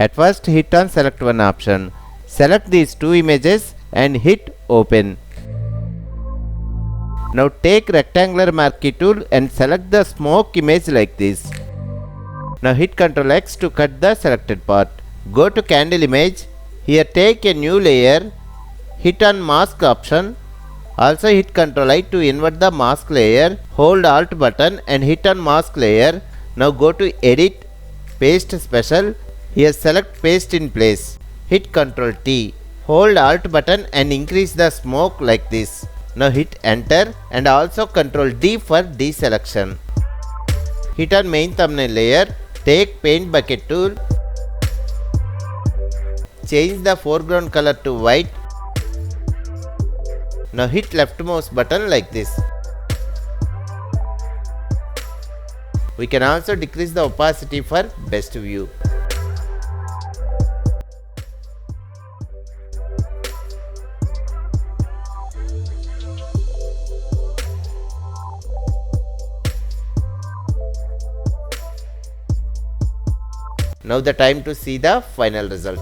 At first hit on select one option. Select these two images and hit open. Now take rectangular marquee tool and select the smoke image like this. Now hit Ctrl X to cut the selected part. Go to candle image. Here take a new layer. Hit on mask option. Also hit Ctrl I to invert the mask layer. Hold Alt button and hit on mask layer. Now go to edit, paste special. Here select paste in place. Hit Ctrl T. Hold Alt button and increase the smoke like this. Now hit enter and also Ctrl D for deselection. Hit on main thumbnail layer. Take paint bucket tool. Change the foreground color to white. Now hit left mouse button like this. We can also decrease the opacity for best view. Now the time to see the final result.